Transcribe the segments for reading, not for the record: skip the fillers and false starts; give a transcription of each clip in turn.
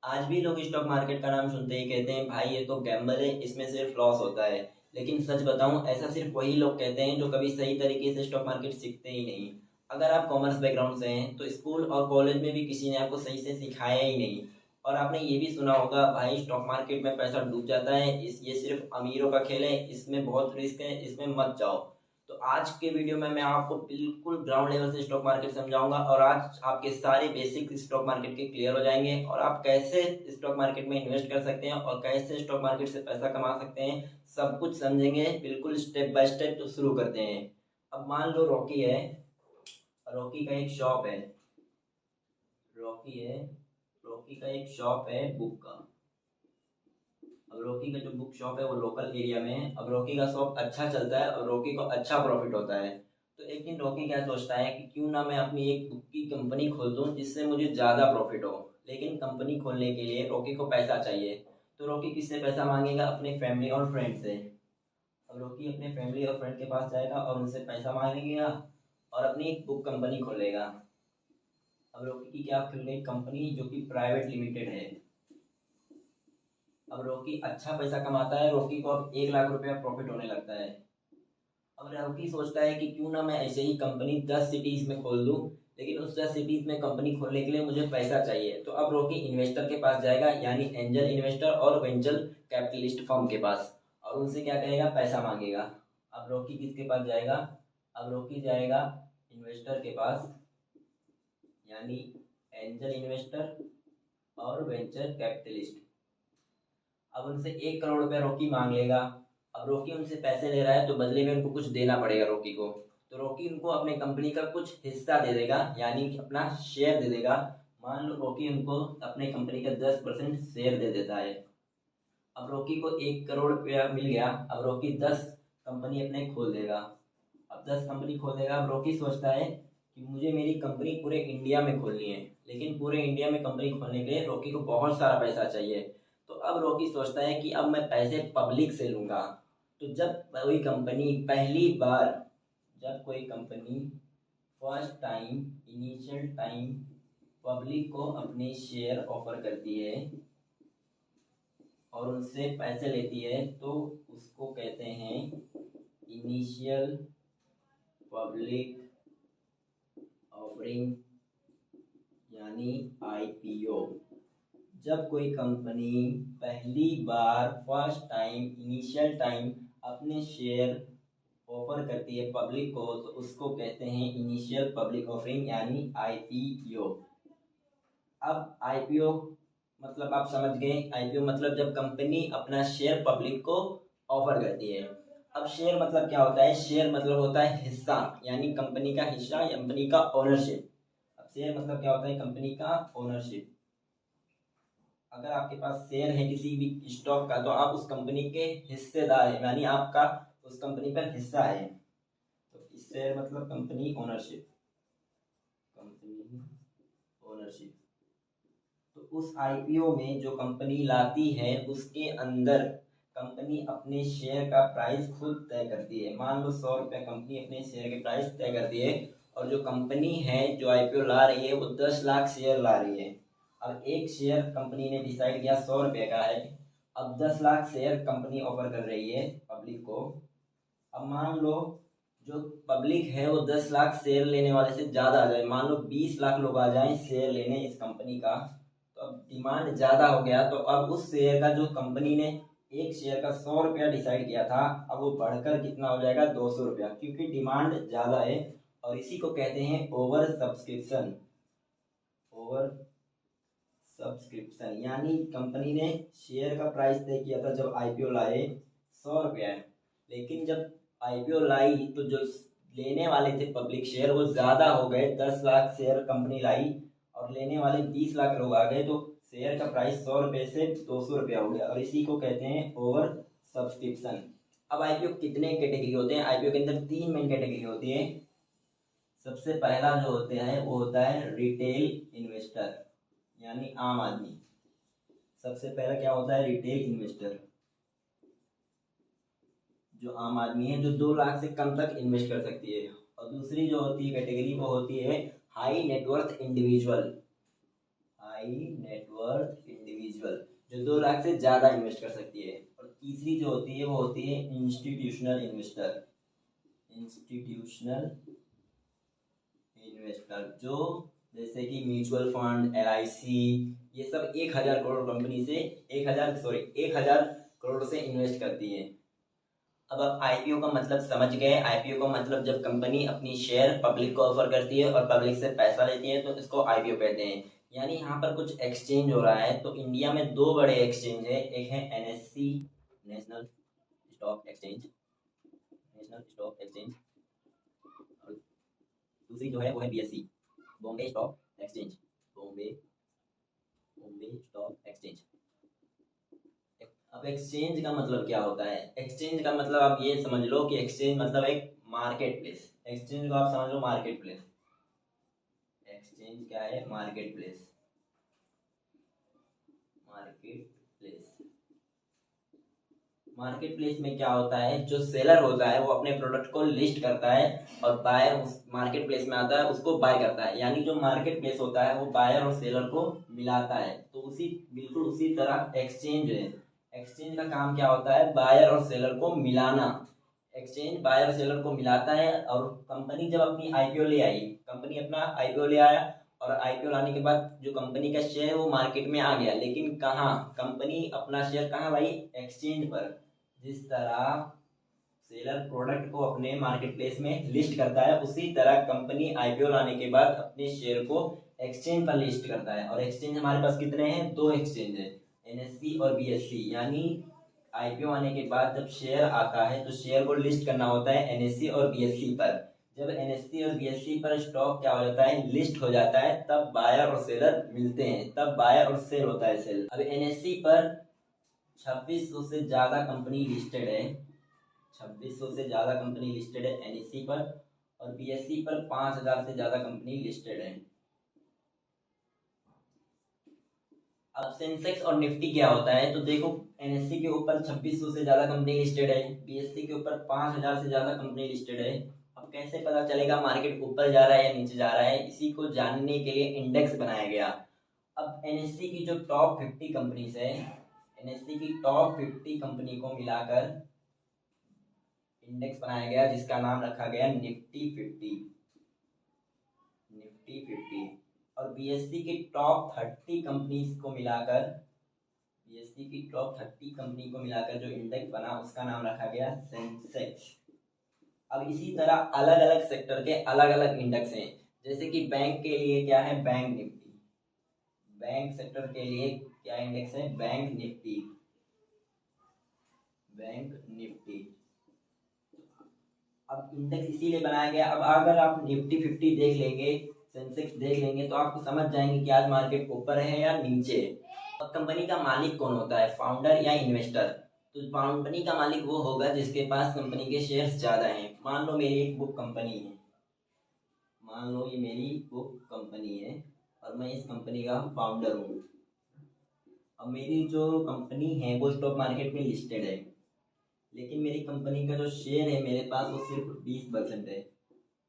आज भी लोग स्टॉक मार्केट का नाम सुनते ही कहते हैं भाई ये तो गैम्बल है, इसमें सिर्फ लॉस होता है। लेकिन सच बताऊं, ऐसा सिर्फ वही लोग कहते हैं जो कभी सही तरीके से स्टॉक मार्केट सीखते ही नहीं। अगर आप कॉमर्स बैकग्राउंड से हैं तो स्कूल और कॉलेज में भी किसी ने आपको सही से सिखाया ही नहीं। और आपने ये भी सुना होगा भाई स्टॉक मार्केट में पैसा डूब जाता है, इस ये सिर्फ अमीरों का खेल है, इसमें बहुत रिस्क है, इसमें मत जाओ। तो आज के वीडियो में मैं आपको बिल्कुल ग्राउंड लेवल से स्टॉक मार्केट समझाऊंगा और आज आपके सारे बेसिक स्टॉक मार्केट के क्लियर हो जाएंगे और आप कैसे स्टॉक मार्केट में इन्वेस्ट कर सकते हैं और कैसे स्टॉक मार्केट से पैसा कमा सकते हैं, सब कुछ समझेंगे बिल्कुल स्टेप बाय स्टेप। तो शुरू करते हैं। अब मान लो रॉकी है, रॉकी का एक शॉप है, रॉकी है, रॉकी का एक शॉप है बुक का। अब रॉकी का जो बुक शॉप है वो लोकल एरिया में है। अब रॉकी का शॉप अच्छा चलता है और रॉकी को अच्छा प्रॉफिट होता है। तो एक दिन रॉकी क्या सोचता है कि क्यों ना मैं अपनी एक बुक की कंपनी खोल दूं जिससे मुझे ज़्यादा प्रॉफिट हो। लेकिन कंपनी खोलने के लिए रॉकी को पैसा चाहिए। तो रॉकी किससे पैसा मांगेगा? अपने फैमिली और फ्रेंड से। अब रॉकी अपने फैमिली और फ्रेंड के पास जाएगा और उनसे पैसा मांगेगा और अपनी एक बुक कंपनी खोलेगा। अब रॉकी की क्या खुल गई? कंपनी जो कि प्राइवेट लिमिटेड है। अब रॉकी अच्छा पैसा कमाता है, रॉकी को अब 1 लाख रुपया प्रॉफिट होने लगता है। अब रॉकी सोचता है कि क्यों ना मैं ऐसे ही कंपनी 10 सिटीज में खोल दूं। लेकिन उस 10 सिटीज में कंपनी खोलने के लिए मुझे पैसा चाहिए। तो अब रॉकी इन्वेस्टर के पास जाएगा, यानी एंजल इन्वेस्टर और वेंचर कैपिटलिस्ट फर्म के पास, और उनसे क्या करेगा? पैसा मांगेगा। अब रॉकी किसके पास जाएगा? अब रॉकी जाएगा इन्वेस्टर के पास, यानी एंजल इन्वेस्टर और वेंचर कैपिटलिस्ट। अब उनसे 1 करोड़ रुपया रॉकी मांग लेगा। अब रॉकी उनसे पैसे ले रहा है तो बदले में उनको कुछ देना पड़ेगा रॉकी को। तो रॉकी उनको अपने कंपनी का कुछ हिस्सा दे देगा, यानी कि अपना शेयर दे देगा। मान लो रॉकी उनको अपने कंपनी का 10% शेयर दे देता है। अब रॉकी को 1 करोड़ रुपया मिल गया। अब रॉकी 10 कंपनी अपने खोल देगा। अब 10 कंपनी खोल देगा। अब रॉकी सोचता है कि मुझे मेरी कंपनी पूरे इंडिया में खोलनी है। लेकिन पूरे इंडिया में कंपनी खोलने के लिए रॉकी को बहुत सारा पैसा चाहिए। तो अब रॉकी सोचता है कि अब मैं पैसे पब्लिक से लूंगा। तो जब कोई company first time, initial time public को अपने शेयर ऑफर करती है और उनसे पैसे लेती है तो उसको कहते हैं इनिशियल पब्लिक ऑफरिंग, यानी आईपीओ। जब कोई कंपनी पहली बार फर्स्ट टाइम, इनिशियल टाइम अपने शेयर ऑफर करती है पब्लिक को तो उसको कहते हैं इनिशियल पब्लिक ऑफरिंग, यानी आईपीओ। अब आईपीओ मतलब आप समझ गए। आईपीओ मतलब जब कंपनी अपना शेयर पब्लिक को ऑफर करती है। अब शेयर मतलब क्या होता है? शेयर मतलब होता है हिस्सा, यानी कंपनी का हिस्सा, कंपनी का ओनरशिप। अब शेयर मतलब क्या होता है? कंपनी का ओनरशिप। अगर आपके पास शेयर है किसी भी स्टॉक का तो आप उस कंपनी के हिस्सेदार हैं, यानी आपका उस कंपनी पर हिस्सा है। तो शेयर मतलब कंपनी ओनरशिप, कंपनी ओनरशिप। तो उस आईपीओ में जो कंपनी लाती है उसके अंदर कंपनी अपने शेयर का प्राइस खुद तय करती है। मान लो 100 रुपया कंपनी अपने शेयर के प्राइस तय करती है और जो कंपनी है जो आईपीओ ला रही है वो 10 लाख शेयर ला रही है। अब एक शेयर कंपनी ने डिसाइड किया 100 रुपये का है। अब 10 लाख शेयर कंपनी ऑफर कर रही है पब्लिक को। अब मान लो जो पब्लिक है वो 10 लाख शेयर लेने वाले से ज़्यादा आ जाए, मान लो 20 लाख लोग आ जाएं शेयर लेने इस कंपनी का। तो अब डिमांड ज़्यादा हो गया तो अब उस शेयर का जो कंपनी ने एक शेयर का 100 रुपया डिसाइड किया था, अब वो बढ़कर कितना हो जाएगा? 200 रुपया, क्योंकि डिमांड ज़्यादा है। और इसी को कहते हैं ओवर सब्सक्रिप्शन। ओवर सब्सक्रिप्शन यानी कंपनी ने शेयर का प्राइस तय किया था जब आईपीओ लाए 100 रुपया है, लेकिन जब आईपीओ लाई तो जो लेने वाले थे पब्लिक शेयर वो ज्यादा हो गए, 10 लाख शेयर कंपनी लाई और लेने वाले 20 लाख लोग आ गए, तो शेयर का प्राइस 100 रुपये से 200 रुपया हो गया और इसी को कहते हैं ओवर सब्सक्रिप्शन। अब आईपीओ कितने कैटेगरी होते हैं? आईपीओ के अंदर 3 मेन कैटेगरी होती है। सबसे पहला जो होता है वो होता है रिटेल इन्वेस्टर, यानी आम आदमी। सबसे पहला क्या होता है? रिटेल इन्वेस्टर, जो आम आदमी है जो 2 लाख से कम तक इन्वेस्ट कर सकती है। और दूसरी जो होती है कैटेगरी वो होती है high net worth individual. High net worth individual जो 2 लाख से ज़्यादा इन्वेस्ट कर सकती है। और तीसरी जो होती है वो होती है इंस्टीट्यूशनल इन्वेस्टर। इंस्टीट्यूशनल इन्वेस्टर जो जैसे कि म्यूचुअल फंड, LIC, ये सब 1,000 करोड़ कंपनी से 1,000 करोड़ से इन्वेस्ट करती है। अब आप IPO का मतलब समझ गए। IPO का मतलब जब कंपनी अपनी शेयर पब्लिक को ऑफर करती है और पब्लिक से पैसा लेती है तो इसको IPO कहते हैं। यानी यहाँ पर कुछ एक्सचेंज हो रहा है। तो इंडिया में 2 बड़े एक्सचेंज है, एक है NSE, नेशनल स्टॉक एक्सचेंज, और दूसरी जो है वो है BSE, Bombay stock exchange, Bombay stock exchange. अब एक्सचेंज का मतलब क्या होता है? एक्सचेंज का मतलब आप ये समझ लो कि एक्सचेंज मतलब एक मार्केट प्लेस। एक्सचेंज को आप समझ लो मार्केट प्लेस। एक्सचेंज क्या है? Market place. मार्केट प्लेस में क्या होता है, जो सेलर होता है वो अपने प्रोडक्ट को लिस्ट करता है और बायर उस मार्केट प्लेस में आता है, उसको बाय करता है। यानी जो मार्केट प्लेस होता है वो बायर और सेलर को मिलाता है। तो बिल्कुल उसी तरह एक्सचेंज है। एक्सचेंज का काम क्या होता है? बायर और सेलर को मिलाना। एक्सचेंज बायर और सेलर को मिलाता है। और कंपनी जब अपनी IPO ले आई, कंपनी अपना IPO ले आया और IPO लाने के बाद जो कंपनी का शेयर वो मार्केट में आ गया, लेकिन कहाँ? कंपनी अपना शेयर कहाँ लाई? एक्सचेंज पर। जिस तरह सेलर प्रोडक्ट को अपने मार्केट प्लेस में लिस्ट करता है, उसी तरह कंपनी IPO लाने के बाद अपने शेयर को एक्सचेंज पर लिस्ट करता है। और एक्सचेंज हमारे पास कितने हैं? 2 एक्सचेंज है, NSE और BSE। यानी IPO आने के बाद जब शेयर आता है तो शेयर को लिस्ट करना होता है NSE और BSE पर। जब NSE और BSE पर स्टॉक क्या हो जाता है? लिस्ट हो जाता है, तब बायर और सेलर मिलते हैं, तब बायर और सेल होता है सेल। अब NSE पर 2600 से ज़्यादा कंपनी लिस्टेड है। 2600 से ज़्यादा कंपनी लिस्टेड है NSE पर। और BSE पर 5,000 से ज़्यादा कंपनी लिस्टेड है। अब सेंसेक्स और निफ्टी क्या होता है? तो देखो, NSE के ऊपर 2600 से ज़्यादा कंपनी लिस्टेड है, BSE के ऊपर 5,000 से ज़्यादा कंपनी लिस्टेड है। अब कैसे पता चलेगा मार्केट ऊपर जा रहा है या नीचे जा रहा है? इसी को जानने के लिए इंडेक्स बनाया गया। अब NSE की जो टॉप 50 कंपनीज है, NSE की टॉप 50 कंपनी को मिलाकर इंडेक्स बनाया गया, जिसका नाम रखा गया निफ्टी 50। और BSE की टॉप 30 कंपनीज को मिलाकर, BSE की टॉप 30 कंपनी को मिलाकर जो इंडेक्स बना उसका नाम रखा गया सेंसेक्स। अब इसी तरह अलग अलग सेक्टर के अलग अलग इंडेक्स हैं। जैसे कि बैंक के लिए क्या है? Bank Nifty. बैंक सेक्टर के लिए क्या इंडेक्स है? Bank Nifty. अब इंडेक्स इसीलिए बनाया गया। अब अगर आप निफ्टी 50 देख लेंगे, सेंसेक्स देख लेंगे, तो आपको समझ जाएंगे कि आज मार्केट ऊपर है या नीचे। अब कंपनी का मालिक कौन होता है? फाउंडर या इन्वेस्टर? तो कंपनी का मालिक वो होगा जिसके पास कंपनी के शेयर्स ज़्यादा हैं। मान लो मेरी एक बुक कंपनी है, मान लो ये मेरी बुक कंपनी है और मैं इस कंपनी का फाउंडर हूँ। अब मेरी जो कंपनी है वो स्टॉक मार्केट में लिस्टेड है, लेकिन मेरी कंपनी का जो शेयर है मेरे पास वो सिर्फ 20% है।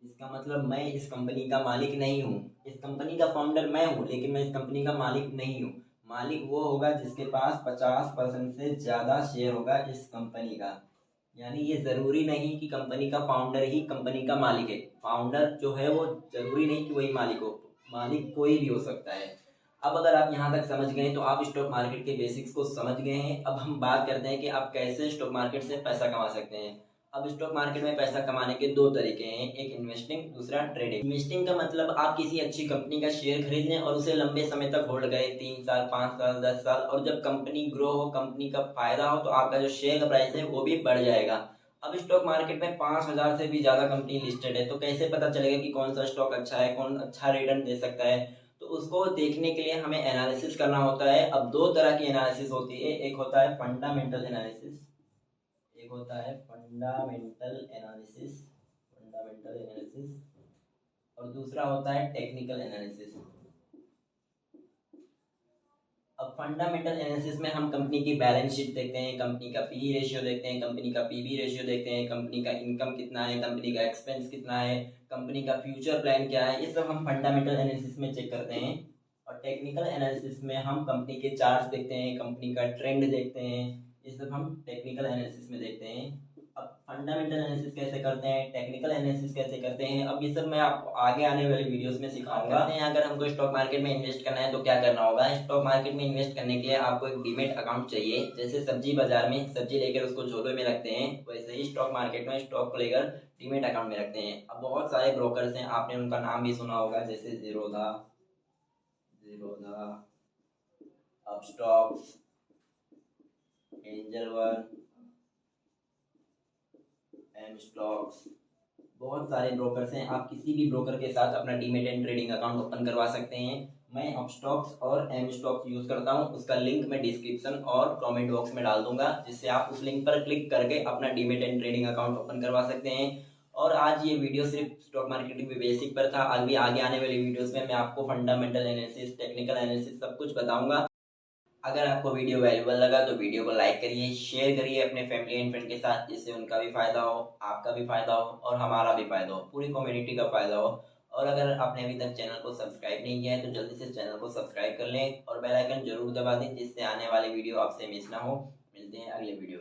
इसका मतलब मैं इस कंपनी का मालिक नहीं हूँ। इस कंपनी का फाउंडर मैं हूँ, लेकिन मैं इस कंपनी का मालिक नहीं हूँ। मालिक वो होगा जिसके पास 50% से ज़्यादा शेयर होगा इस कंपनी का। यानी ये ज़रूरी नहीं कि कंपनी का फाउंडर ही कंपनी का मालिक है। फाउंडर जो है वो ज़रूरी नहीं कि वही मालिक हो, मालिक कोई भी हो सकता है। अब अगर आप यहाँ तक समझ गए तो आप स्टॉक मार्केट के बेसिक्स को समझ गए हैं। अब हम बात करते हैं कि आप कैसे स्टॉक मार्केट से पैसा कमा सकते हैं। अब स्टॉक मार्केट में पैसा कमाने के 2 तरीके हैं, एक इन्वेस्टिंग, दूसरा ट्रेडिंग। इन्वेस्टिंग का मतलब आप किसी अच्छी कंपनी का शेयर खरीद लें और उसे लंबे समय तक होल्ड करें, 3 साल, 5 साल, 10 साल, और जब कंपनी ग्रो हो, कंपनी का फायदा हो, तो आपका जो शेयर का प्राइस है वो भी बढ़ जाएगा। अब स्टॉक मार्केट में 5,000 से भी ज़्यादा कंपनी लिस्टेड है, तो कैसे पता चलेगा कि कौन सा स्टॉक अच्छा है, कौन अच्छा रिटर्न दे सकता है? तो उसको देखने के लिए हमें एनालिसिस करना होता है। अब 2 तरह की एनालिसिस होती है, एक होता है फंडामेंटल एनालिसिस, एक होता है फंडामेंटल एनालिसिस, और दूसरा होता है टेक्निकल एनालिसिस। अब फंडामेंटल एनालिसिस में हम कंपनी की बैलेंस शीट देखते हैं, कंपनी का पी रेशियो देखते हैं, कंपनी का पीबी रेशियो देखते हैं, कंपनी का इनकम कितना है, कंपनी का एक्सपेंस कितना है, कंपनी का फ्यूचर प्लान क्या है, ये सब हम फंडामेंटल एनालिसिस में चेक करते हैं। और और टेक्निकल एनालिसिस में हम कंपनी के चार्ट्स देखते हैं, कंपनी का ट्रेंड देखते हैं, ये सब हम टेक्निकल एनालिसिस में देखते हैं। अब फंडामेंटल एनालिसिस कैसे करते हैं, टेक्निकल एनालिसिस कैसे करते हैं, अब ये सब मैं आपको आगे आने वाली वीडियोस में सिखाऊंगा। अगर हमको स्टॉक मार्केट में इन्वेस्ट करना है तो क्या करना होगा। स्टॉक मार्केट में इन्वेस्ट करने के लिए आपको एक डीमेट अकाउंट चाहिए। जैसे सब्जी बाजार में सब्जी लेकर उसको झोले में रखते हैं, वैसे ही स्टॉक मार्केट में स्टॉक को लेकर डीमेट अकाउंट में रखते हैं। अब बहुत सारे ब्रोकर्स हैं, आपने उनका नाम भी सुना होगा, जैसे Zerodha, Upstox, angel one, M stocks, बहुत सारे ब्रोकर्स हैं। आप किसी भी ब्रोकर के साथ अपना demat and trading account open करवा सकते हैं। मैं अपस्टॉक्स और एम स्टॉक्स यूज करता हूं, उसका लिंक मैं डिस्क्रिप्शन और कमेंट बॉक्स में डाल दूंगा, जिससे आप उस लिंक पर क्लिक करके अपना demat and trading account open करवा सकते हैं। और आज ये वीडियो सिर्फ स्टॉक मार्केटिंग में बेसिक पर था। अभी आगे आने वाली वीडियोस में मैं आपको फंडामेंटल एनालिसिस, टेक्निकल एनालिसिस सब कुछ बताऊंगा। अगर आपको वीडियो वैल्यूबल लगा तो वीडियो को लाइक करिए, शेयर करिए अपने फैमिली एंड फ्रेंड के साथ, जिससे उनका भी फायदा हो, आपका भी फायदा हो और हमारा भी फायदा हो, पूरी कम्युनिटी का फायदा हो। और अगर आपने अभी तक चैनल को सब्सक्राइब नहीं किया है तो जल्दी से चैनल को सब्सक्राइब कर लें और बेल आइकन जरूर दबा दें, जिससे आने वाले वीडियो आपसे मिस ना हो। मिलते हैं अगले वीडियो।